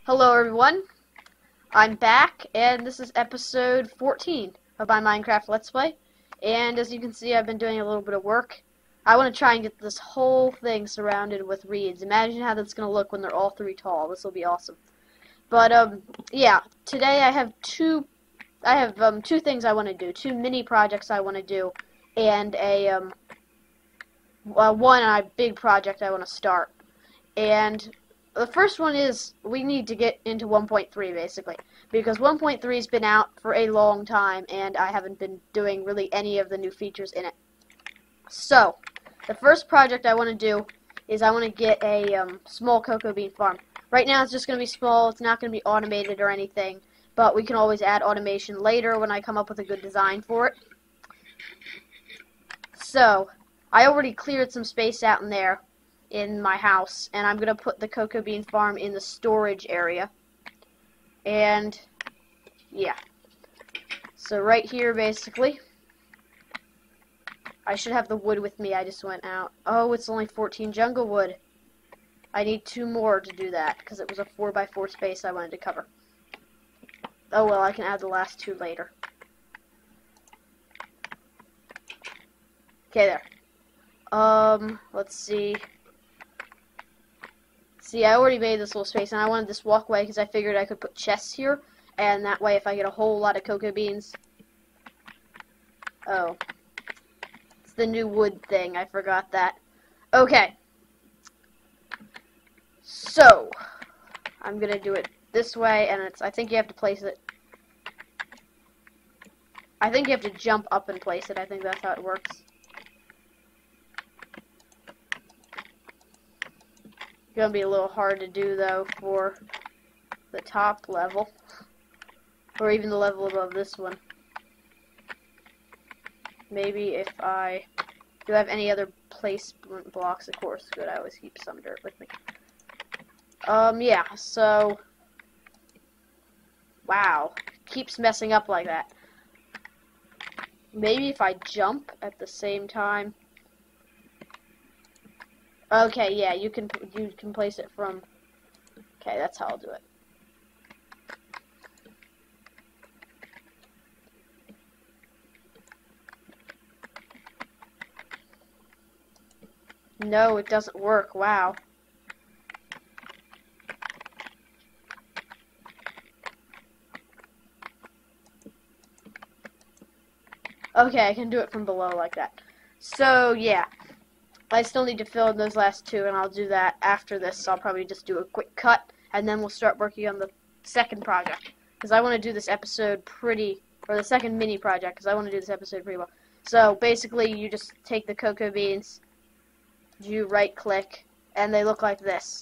Hello everyone, I'm back, and this is episode 14 of my Minecraft Let's Play, and as you can see, I've been doing a little bit of work. I want to try and get this whole thing surrounded with reeds. Imagine how that's going to look when they're all 3 tall. This will be awesome. But, yeah, today I have two things I want to do, 2 mini projects I want to do, and one big project I want to start. And the first one is we need to get into 1.3 basically, because 1.3 has been out for a long time and I haven't been doing really any of the new features in it. So, the first project I want to do is I want to get a small cocoa bean farm. Right now it's just going to be small, it's not going to be automated or anything, but we can always add automation later when I come up with a good design for it. So, I already cleared some space out in there in my house, and I'm gonna put the cocoa bean farm in the storage area. And yeah, so right here basically, I should have the wood with me. I just went out. Oh, it's only 14 jungle wood. I need 2 more to do that because it was a 4x4 space I wanted to cover. Oh well, I can add the last 2 later. Okay, there. Let's see. See, I already made this little space, and I wanted this walkway because I figured I could put chests here, and that way if I get a whole lot of cocoa beans... Oh. It's the new wood thing, I forgot that. Okay. So, I'm gonna do it this way, and I think you have to place it... I think you have to jump up and place it. I think that's how it works. Gonna be a little hard to do though for the top level, or even the level above this one. Maybe if I do have any other placement blocks, of course. Good, I always keep some dirt with me. Yeah. So, wow, keeps messing up like that. Maybe if I jump at the same time. Okay, yeah, you can place it from... Okay, that's how I'll do it. No, it doesn't work. Wow. Okay, I can do it from below like that. So, yeah. I still need to fill in those last 2, and I'll do that after this. I'll probably just do a quick cut, and then we'll start working on the second project. Because I want to do this episode or the second mini project, because I want to do this episode pretty well. So, basically, you just take the cocoa beans, you right-click, and they look like this.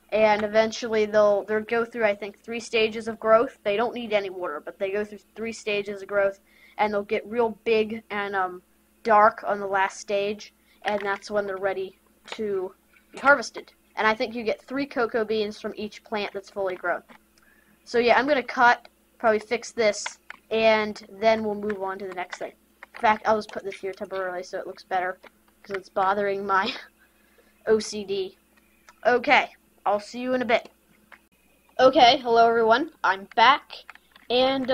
And eventually, they'll go through, I think, 3 stages of growth. They don't need any water, but they go through 3 stages of growth, and they'll get real big and dark on the last stage. And that's when they're ready to be harvested. And I think you get 3 cocoa beans from each plant that's fully grown. So yeah, I'm going to cut, probably fix this, and then we'll move on to the next thing. In fact, I'll just put this here temporarily so it looks better, because it's bothering my OCD. Okay, I'll see you in a bit. Okay, hello everyone, I'm back. And,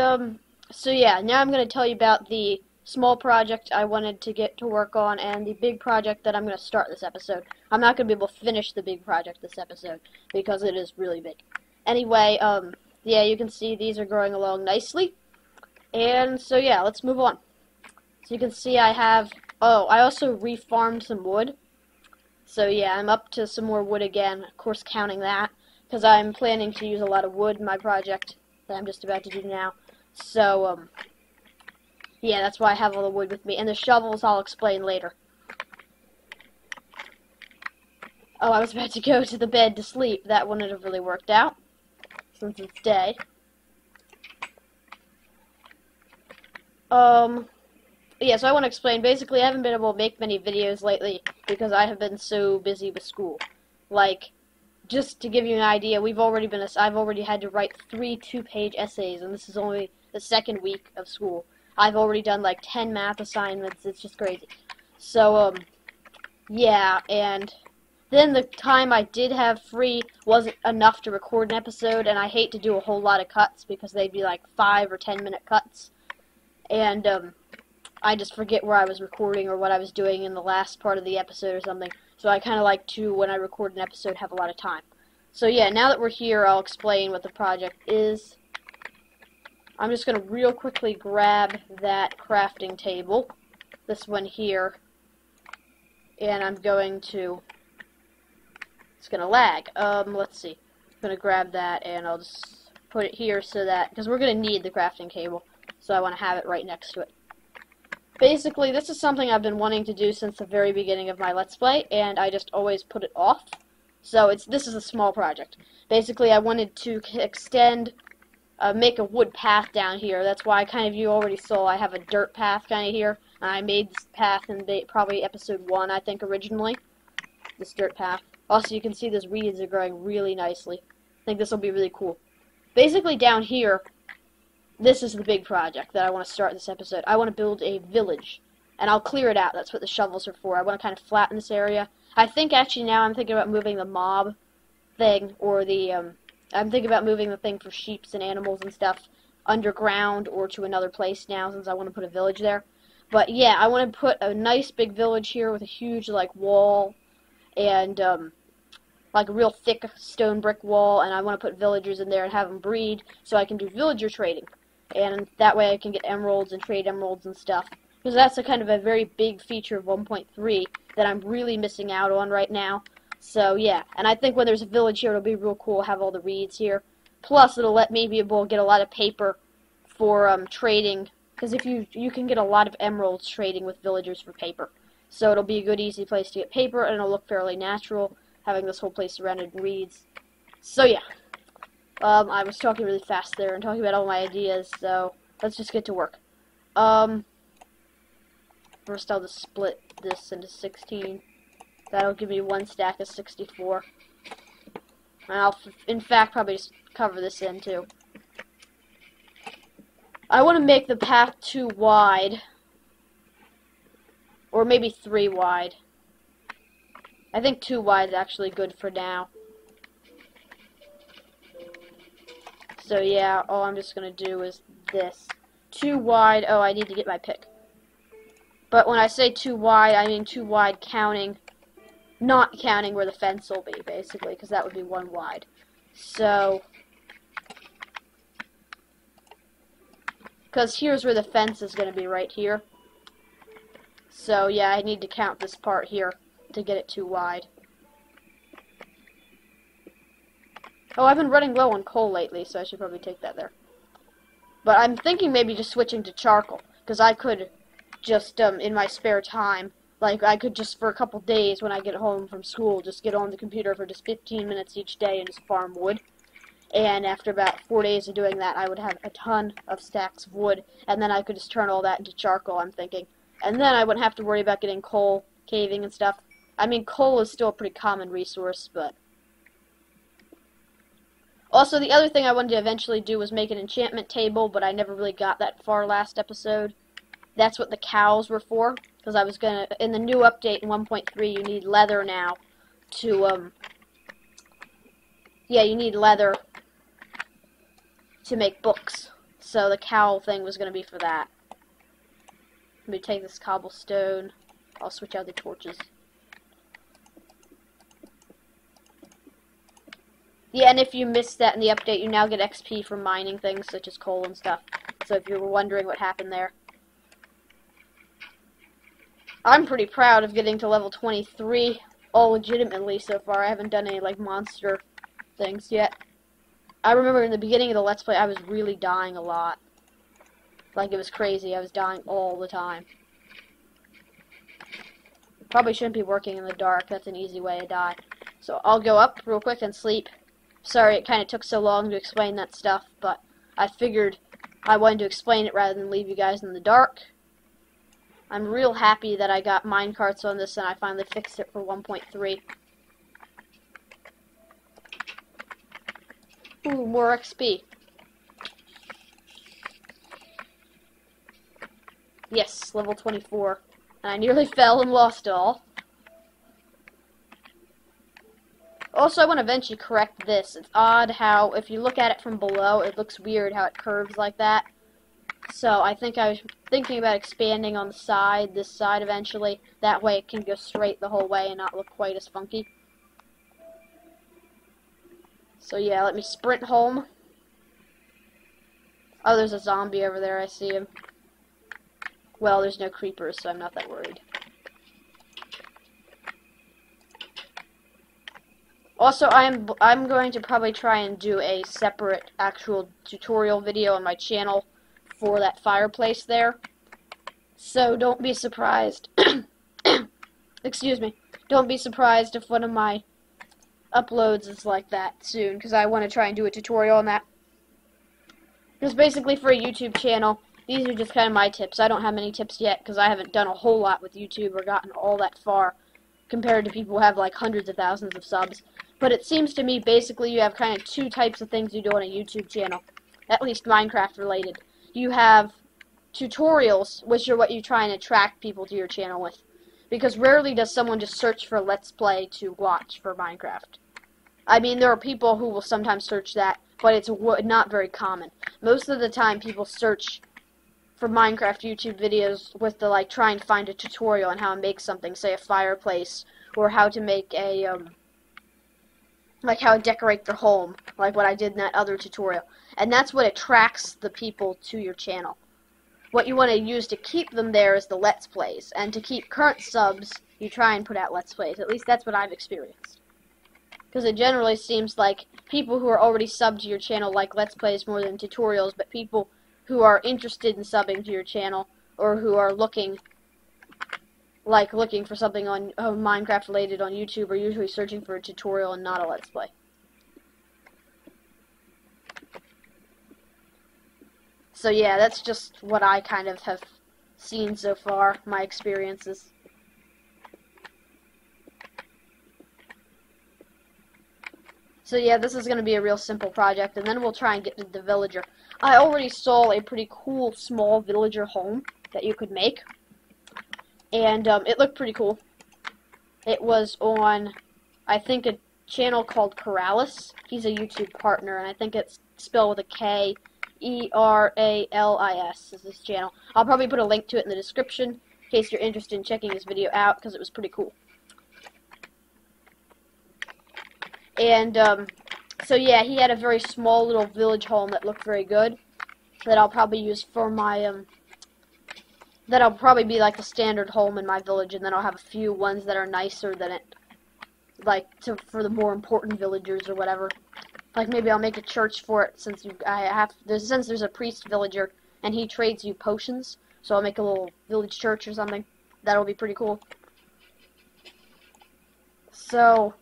so yeah, now I'm going to tell you about the small project I wanted to get to work on, and the big project that I'm going to start this episode. I'm not going to be able to finish the big project this episode, because it is really big. Anyway, yeah, you can see these are growing along nicely. And so yeah, let's move on. So you can see I have, I also refarmed some wood. So yeah, I'm up to some more wood again, of course counting that, because I'm planning to use a lot of wood in my project that I'm just about to do now. So, yeah, that's why I have all the wood with me. And the shovels I'll explain later. Oh, I was about to go to the bed to sleep. That wouldn't have really worked out, since it's day. Yeah, so I want to explain. Basically, I haven't been able to make many videos lately because I have been so busy with school. Like, just to give you an idea, I've already had to write 3 2-page essays, and this is only the 2nd week of school. I've already done like 10 math assignments. It's just crazy. So, yeah, and then the time I did have free wasn't enough to record an episode, and I hate to do a whole lot of cuts because they'd be like 5 or 10 minute cuts, and I just forget where I was recording or what I was doing in the last part of the episode or something. So I kind of like to, when I record an episode, have a lot of time. So yeah, now that we're here, I'll explain what the project is. I'm just going to real quickly grab that crafting table, this one here, and I'm going to, it's going to lag. Let's see. I'm going to grab that and I'll just put it here so that, because we're going to need the crafting table, so I want to have it right next to it. Basically, this is something I've been wanting to do since the very beginning of my Let's Play, and I just always put it off. So this is a small project. Basically, I wanted to extend, make a wood path down here. That's why you already saw I have a dirt path kind of here. I made this path in probably episode 1, I think, originally. This dirt path. Also, you can see those reeds are growing really nicely. I think this will be really cool. Basically, down here, this is the big project that I want to start this episode. I want to build a village, and I'll clear it out. That's what the shovels are for. I want to kind of flatten this area. I think actually now I'm thinking about moving the mob thing, or the, I'm thinking about moving the thing for sheep and animals and stuff underground or to another place now, since I want to put a village there. But yeah, I want to put a nice big village here with a huge like wall and like a real thick stone brick wall, and I want to put villagers in there and have them breed so I can do villager trading. And that way I can get emeralds and trade emeralds and stuff. Because that's a kind of a very big feature of 1.3 that I'm really missing out on right now. So yeah, and I think when there's a village here, it'll be real cool to have all the reeds here. Plus, it'll let me be able to get a lot of paper for trading. Because if you can get a lot of emeralds trading with villagers for paper. So it'll be a good, easy place to get paper, and it'll look fairly natural, having this whole place surrounded in reeds. So yeah. I was talking really fast there and talking about all my ideas, so let's just get to work. First I'll just split this into 16. That'll give me 1 stack of 64. And I'll, in fact, probably just cover this in, too. I want to make the path 2 wide. Or maybe 3 wide. I think 2 wide is actually good for now. So yeah, all I'm just going to do is this. 2 wide, oh, I need to get my pick. But when I say 2 wide, I mean 2 wide counting, not counting where the fence will be, basically, because that would be 1 wide. So, because here's where the fence is going to be, right here. So yeah, I need to count this part here to get it 2 wide. Oh, I've been running low on coal lately, so I should probably take that there. But I'm thinking maybe just switching to charcoal, because I could just, in my spare time, like, I could just for a couple days when I get home from school, just get on the computer for just 15 minutes each day and just farm wood. And after about 4 days of doing that, I would have a ton of stacks of wood, and then I could just turn all that into charcoal, I'm thinking. And then I wouldn't have to worry about getting coal caving and stuff. I mean, coal is still a pretty common resource, but... Also, the other thing I wanted to eventually do was make an enchantment table, but I never really got that far last episode. That's what the cows were for, because I was gonna, in the new update in 1.3, you need leather now to, yeah, you need leather to make books. So the cow thing was gonna be for that. Let me take this cobblestone. I'll switch out the torches. Yeah, and if you missed that in the update, you now get XP for mining things such as coal and stuff. So if you were wondering what happened there. I'm pretty proud of getting to level 23 all legitimately so far. I haven't done any, like, monster things yet. I remember in the beginning of the Let's Play, I was really dying a lot. Like, it was crazy. I was dying all the time. Probably shouldn't be working in the dark. That's an easy way to die. So I'll go up real quick and sleep. Sorry it kind of took so long to explain that stuff, but I figured I wanted to explain it rather than leave you guys in the dark. I'm real happy that I got minecarts on this and I finally fixed it for 1.3. Ooh, more XP. Yes, level 24. And I nearly fell and lost it all. Also, I want to eventually correct this. It's odd how, if you look at it from below, it looks weird how it curves like that. So I think I was thinking about expanding on the side, this side eventually. That way it can go straight the whole way and not look quite as funky. So yeah, let me sprint home. Oh, there's a zombie over there, I see him. Well, there's no creepers, so I'm not that worried. Also, I'm going to probably try and do a separate actual tutorial video on my channel for that fireplace there. So don't be surprised. Excuse me. Don't be surprised if one of my uploads is like that soon, because I want to try and do a tutorial on that. Because basically for a YouTube channel, these are just kind of my tips. I don't have many tips yet, because I haven't done a whole lot with YouTube or gotten all that far compared to people who have like hundreds of thousands of subs. But it seems to me basically you have kind of two types of things you do on a YouTube channel, at least Minecraft related. You have tutorials, which are what you try and attract people to your channel with. Because rarely does someone just search for Let's Play to watch for Minecraft. I mean, there are people who will sometimes search that, but it's not very common. Most of the time, people search for Minecraft YouTube videos with the, like, try and find a tutorial on how to make something, say a fireplace, or how to make a, like how to decorate their home, like what I did in that other tutorial. And that's what attracts the people to your channel. What you want to use to keep them there is the Let's Plays. And to keep current subs, you try and put out Let's Plays. At least that's what I've experienced. Because it generally seems like people who are already subbed to your channel like Let's Plays more than tutorials, but people who are interested in subbing to your channel, or who are looking for something on Minecraft related on YouTube, are usually searching for a tutorial and not a Let's Play. So yeah, that's just what I kind of have seen so far, my experiences. So yeah, this is going to be a real simple project, and then we'll try and get to the villager. I already saw a pretty cool small villager home that you could make, and it looked pretty cool. It was on, I think, a channel called Keralis. He's a YouTube partner, and I think it's spelled with a K. Eralis is this channel. I'll probably put a link to it in the description in case you're interested in checking this video out, because it was pretty cool. And so yeah, he had a very small little village home that looked very good, that I'll probably use for my that'll probably be like the standard home in my village, and then I'll have a few ones that are nicer than it, like for the more important villagers or whatever. Like maybe I'll make a church for it, since there's a priest villager and he trades you potions. So I'll make a little village church or something. That'll be pretty cool. So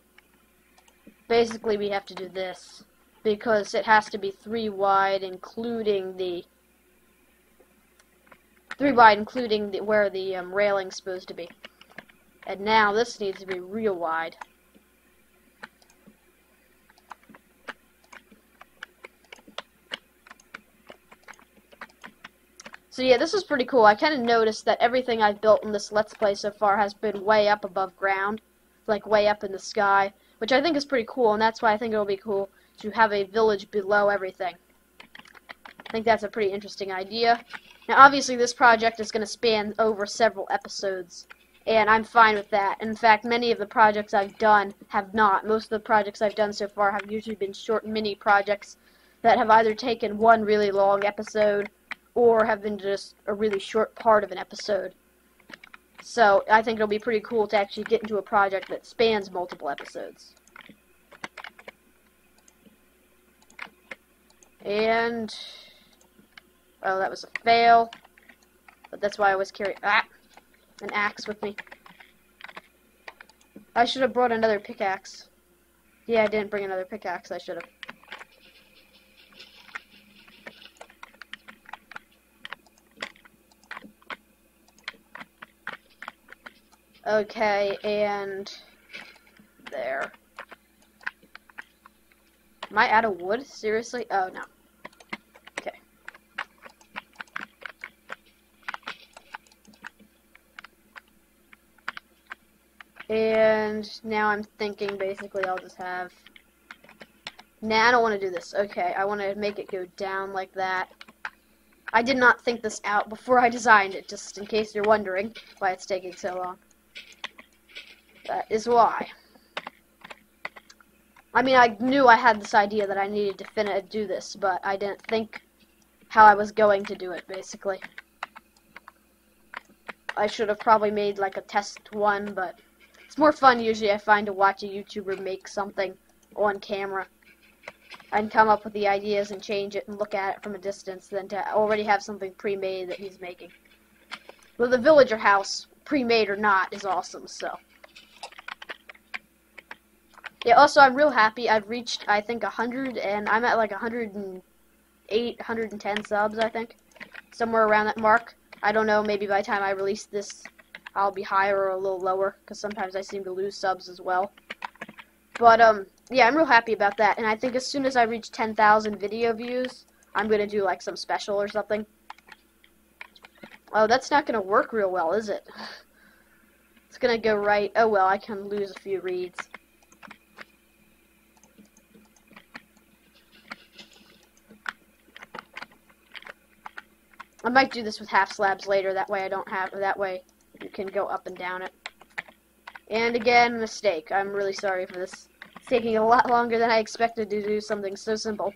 basically we have to do this because it has to be 3 wide, including where the railing's supposed to be. And now this needs to be real wide. So yeah, this is pretty cool. I kind of noticed that everything I've built in this Let's Play so far has been way up above ground, like way up in the sky, which I think is pretty cool, and that's why I think it'll be cool to have a village below everything. I think that's a pretty interesting idea. Now obviously this project is going to span over several episodes, and I'm fine with that. In fact, many of the projects I've done have not. Most of the projects I've done so far have usually been short mini projects that have either taken one really long episode or have been just a really short part of an episode. So I think it'll be pretty cool to actually get into a project that spans multiple episodes. And oh, that was a fail. But that's why I always carry an axe with me. I should have brought another pickaxe. Yeah, I didn't bring another pickaxe. I should have. Okay, and there. Am I out of wood? Seriously? Oh, no. Okay. And now I'm thinking basically I'll just have... Nah, I don't want to do this. Okay, I want to make it go down like that. I did not think this out before I designed it, just in case you're wondering why it's taking so long. That is why. I mean, I knew I had this idea that I needed to do this, but I didn't think how I was going to do it, basically. I should have probably made like a test one, but it's more fun usually I find to watch a YouTuber make something on camera and come up with the ideas and change it and look at it from a distance than to already have something pre-made that he's making. Well, the villager house, pre-made or not, is awesome, so. Yeah, also, I'm real happy. I've reached, I think, 100, and I'm at like 108, 110 subs, I think. Somewhere around that mark. I don't know, maybe by the time I release this, I'll be higher or a little lower, because sometimes I seem to lose subs as well. But, yeah, I'm real happy about that, and I think as soon as I reach 10,000 video views, I'm going to do, like, some special or something. Oh, that's not going to work real well, is it? It's going to go right. Oh, well, I can lose a few reads. I might do this with half slabs later, that way that way you can go up and down it. And again, mistake. I'm really sorry for this. It's taking a lot longer than I expected to do something so simple.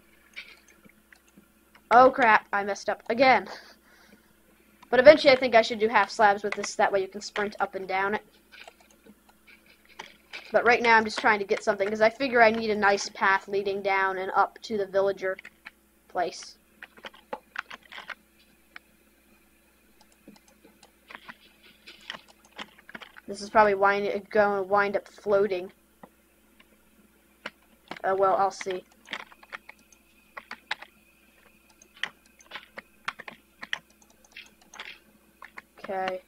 Oh crap, I messed up again. But eventually I think I should do half slabs with this, that way you can sprint up and down it. But right now I'm just trying to get something, because I figure I need a nice path leading down and up to the villager place. This is probably going to wind up floating. Well, I'll see. Okay.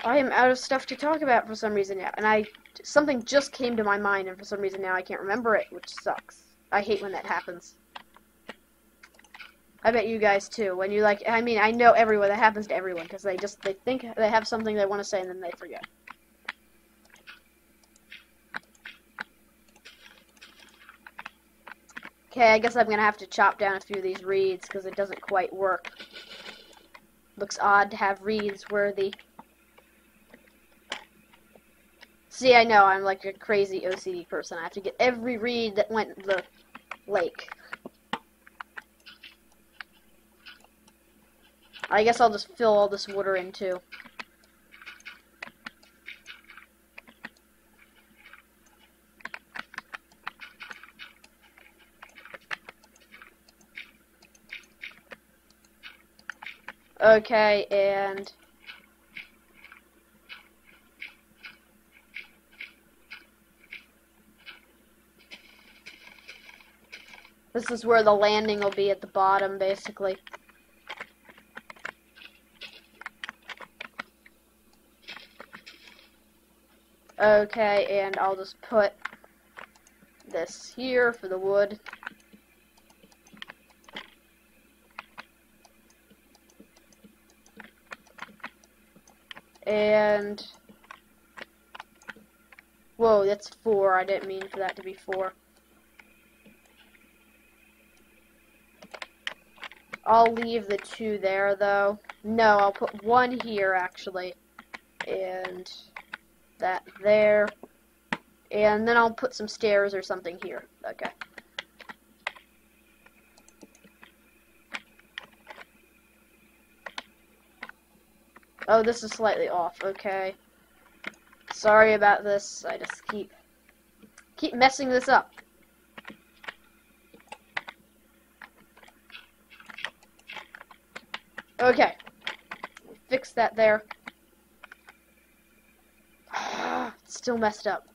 I am out of stuff to talk about for some reason now, and something just came to my mind, and for some reason now I can't remember it, which sucks. I hate when that happens. I bet you guys too. When you I mean, I know everyone. That happens to everyone because they think they have something they want to say and then they forget. Okay, I guess I'm gonna have to chop down a few of these reeds because it doesn't quite work. Looks odd to have reeds where the. See, I know I'm like a crazy OCD person. I have to get every reed that went in the lake. I guess I'll just fill all this water in too. Okay, and this is where the landing will be at the bottom, basically. Okay, and I'll just put this here for the wood. And whoa, that's 4. I didn't mean for that to be 4. I'll leave the 2 there, though. No, I'll put 1 here, actually. And that there. And then I'll put some stairs or something here. Okay. Oh, this is slightly off. Okay. Sorry about this. I just keep messing this up. Okay. Fix that there. It's still messed up.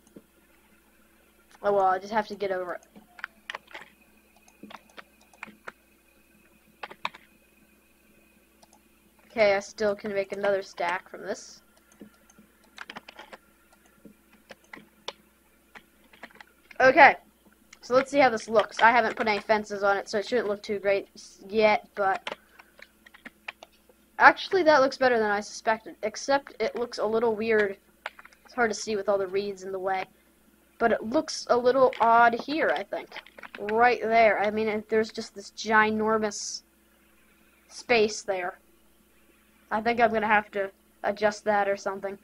Oh well, I just have to get over it. Okay, I still can make another stack from this. Okay, so let's see how this looks. I haven't put any fences on it, so it shouldn't look too great yet, but Actually, that looks better than I suspected, except it looks a little weird. It's hard to see with all the reeds in the way. But it looks a little odd here, I think. Right there. I mean, there's just this ginormous space there. I think I'm going to have to adjust that or something.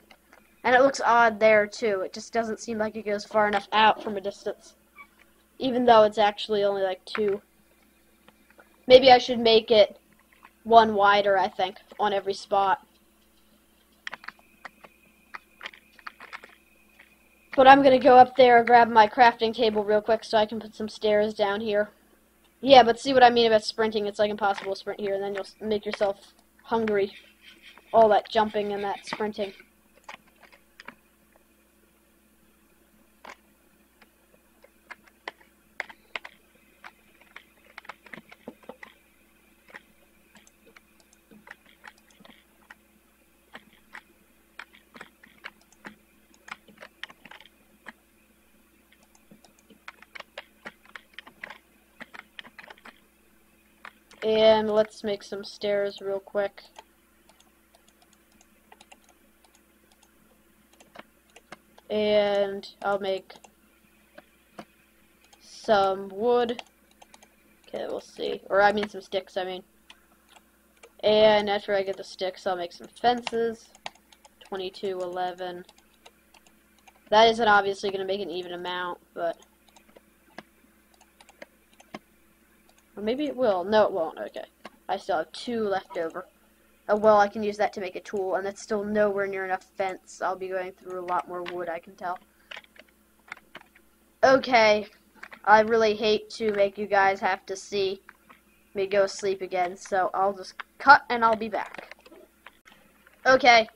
And it looks odd there, too. It just doesn't seem like it goes far enough out from a distance. Even though it's actually only like 2. Maybe I should make it 1 wider, I think, on every spot. But I'm going to go up there and grab my crafting table real quick so I can put some stairs down here. Yeah, but see what I mean about sprinting? It's like impossible to sprint here, and then you'll make yourself hungry. All that jumping and that sprinting. And let's make some stairs real quick. And I'll make some wood. Okay, we'll see. Or I mean some sticks, I mean. And after I get the sticks, I'll make some fences. 22, 11. That isn't obviously going to make an even amount, but... Or maybe it will. No, it won't. Okay. I still have 2 left over. Oh, well, I can use that to make a tool, and that's still nowhere near enough fence. I'll be going through a lot more wood, I can tell. Okay. I really hate to make you guys have to see me go sleep again, so I'll just cut, and I'll be back. Okay.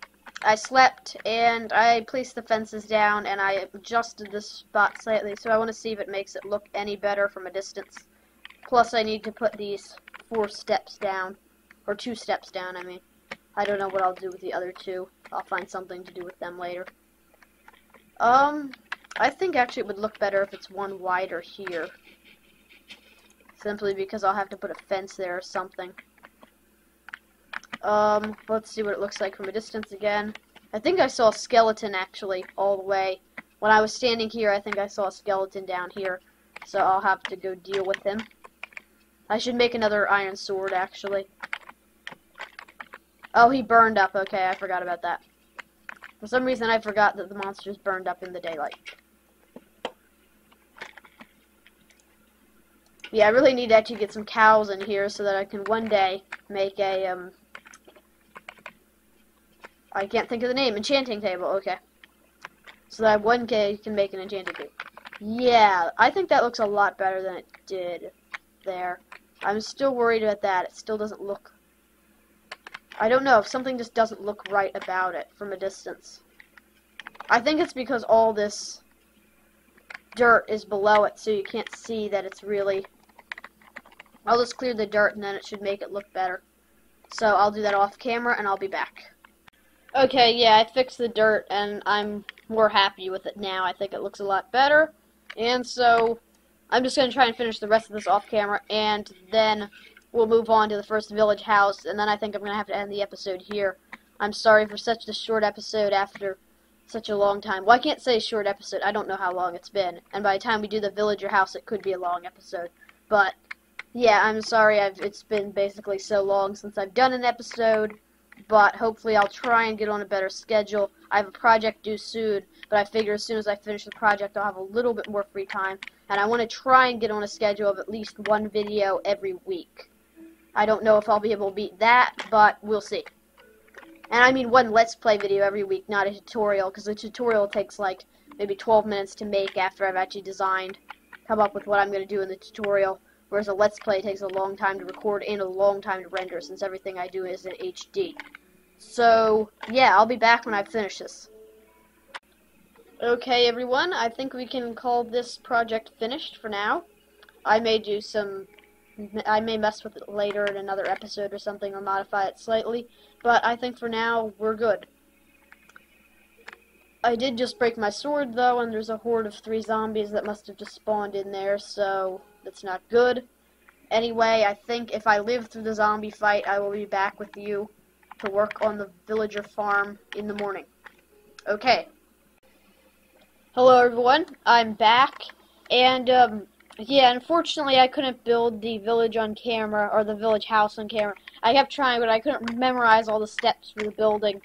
I slept, and I placed the fences down, and I adjusted this spot slightly, so I want to see if it makes it look any better from a distance. Plus, I need to put these 4 steps down. Or 2 steps down, I mean. I don't know what I'll do with the other 2. I'll find something to do with them later. I think actually it would look better if it's 1 wider here. Simply because I'll have to put a fence there or something. Let's see what it looks like from a distance again. I think I saw a skeleton, actually, all the way. When I was standing here, I think I saw a skeleton down here. So I'll have to go deal with him. I should make another iron sword, actually. Oh, he burned up. Okay, I forgot about that. For some reason, I forgot that the monsters burned up in the daylight. Yeah, I really need to actually get some cows in here so that I can one day make a, I can't think of the name. Enchanting table. Okay. So that I one day can make an enchanting table. Yeah, I think that looks a lot better than it did there. I'm still worried about that. It still doesn't look... I don't know, if something just doesn't look right about it from a distance. I think it's because all this dirt is below it, so you can't see that it's really... I'll just clear the dirt, and then it should make it look better. So I'll do that off camera, and I'll be back. Okay, yeah, I fixed the dirt, and I'm more happy with it now. I think it looks a lot better. And so... I'm just going to try and finish the rest of this off camera, and then we'll move on to the first village house, and then I think I'm going to have to end the episode here. I'm sorry for such a short episode after such a long time. Well, I can't say short episode. I don't know how long it's been, and by the time we do the villager house, it could be a long episode. But, yeah, I'm sorry it's been basically so long since I've done an episode, but hopefully I'll try and get on a better schedule. I have a project due soon, but I figure as soon as I finish the project, I'll have a little bit more free time. And I want to try and get on a schedule of at least 1 video every week. I don't know if I'll be able to beat that, but we'll see. And I mean 1 Let's Play video every week, not a tutorial, because the tutorial takes like maybe 12 minutes to make after I've actually come up with what I'm going to do in the tutorial. Whereas a Let's Play takes a long time to record and a long time to render, since everything I do is in HD. So, yeah, I'll be back when I finish this. Okay, everyone, I think we can call this project finished for now. I may mess with it later in another episode or something, or modify it slightly, but I think for now, we're good. I did just break my sword, though, and there's a horde of 3 zombies that must have just spawned in there, so that's not good. Anyway, I think if I live through the zombie fight, I will be back with you to work on the villager farm in the morning. Okay. Hello everyone, I'm back, and yeah, unfortunately I couldn't build the village on camera, or the village house on camera. I kept trying, but I couldn't memorize all the steps for the building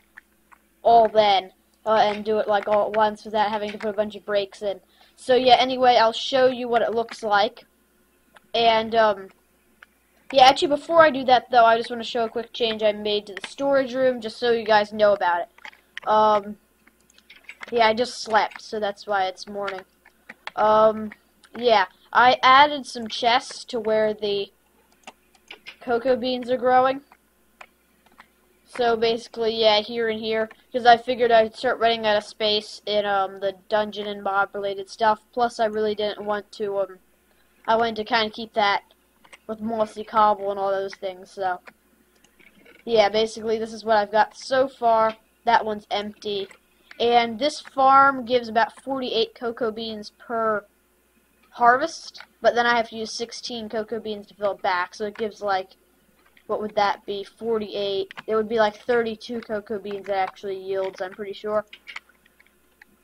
all then, and do it like all at once without having to put a bunch of breaks in. So yeah, anyway, I'll show you what it looks like, and yeah, actually before I do that though, I just want to show a quick change I made to the storage room, just so you guys know about it. Yeah, I just slept, so that's why it's morning. Yeah, I added some chests to where the cocoa beans are growing. So basically, yeah, here and here, because I figured I'd start running out of space in the dungeon and mob-related stuff. Plus, I really didn't want to, I wanted to kind of keep that with mossy cobble and all those things, so. Yeah, basically, this is what I've got so far. That one's empty. And this farm gives about 48 cocoa beans per harvest, but then I have to use 16 cocoa beans to fill it back, so it gives like, what would that be, 48, it would be like 32 cocoa beans that actually yields, I'm pretty sure.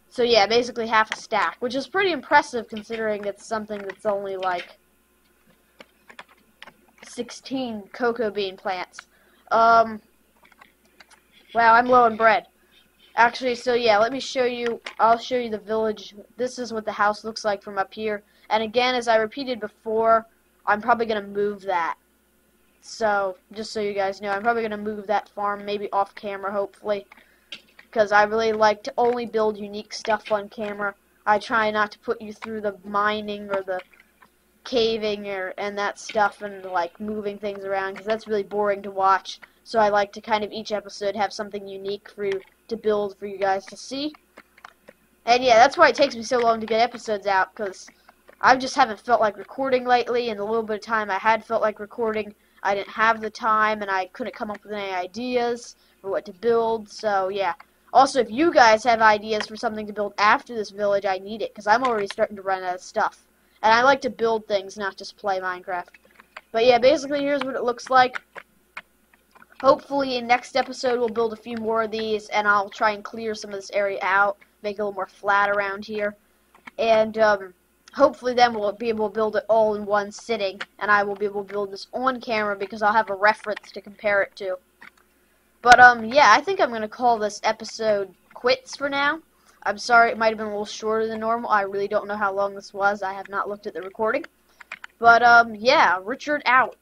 So yeah, basically half a stack, which is pretty impressive considering it's something that's only like 16 cocoa bean plants. Wow, I'm low on bread. Actually, so yeah, let me show you, I'll show you the village. This is what the house looks like from up here. And again, as I repeated before, I'm probably going to move that. So, just so you guys know, I'm probably going to move that farm, maybe off camera, hopefully. Because I really like to only build unique stuff on camera. I try not to put you through the mining or the caving and that stuff and like moving things around, because that's really boring to watch. So I like to kind of each episode have something unique for you to build for you guys to see. And yeah, that's why it takes me so long to get episodes out, because I just haven't felt like recording lately, and the little bit of time I had felt like recording, I didn't have the time, and I couldn't come up with any ideas for what to build, so yeah. Also, if you guys have ideas for something to build after this village, I need it, because I'm already starting to run out of stuff. And I like to build things, not just play Minecraft. But yeah, basically here's what it looks like. Hopefully in next episode we'll build a few more of these, and I'll try and clear some of this area out, make it a little more flat around here. And hopefully then we'll be able to build it all in one sitting, and I will be able to build this on camera because I'll have a reference to compare it to. But yeah, I think I'm going to call this episode quits for now. I'm sorry it might have been a little shorter than normal. I really don't know how long this was. I have not looked at the recording. But yeah, Richard out.